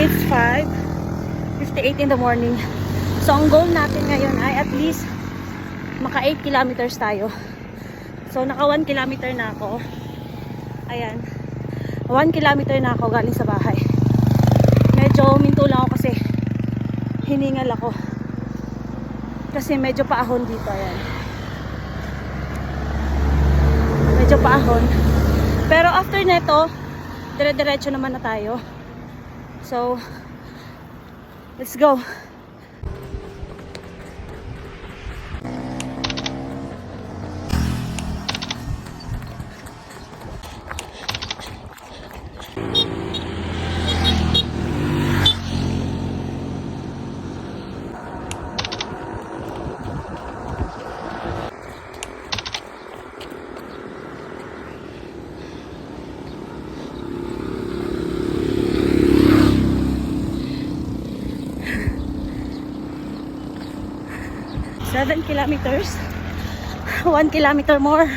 It's 5:58 in the morning. So ang goal natin ngayon ay at least maka 8 kilometers tayo. So naka 1 kilometer na ako. Ayan. 1 kilometer na ako galing sa bahay. Medyo minto lang ako kasi hiningal ako. Kasi medyo paahon dito. Ayan. Medyo paahon. Pero after neto, dire-diretso naman na tayo. So, let's go. Seven kilometers. 1 kilometer more.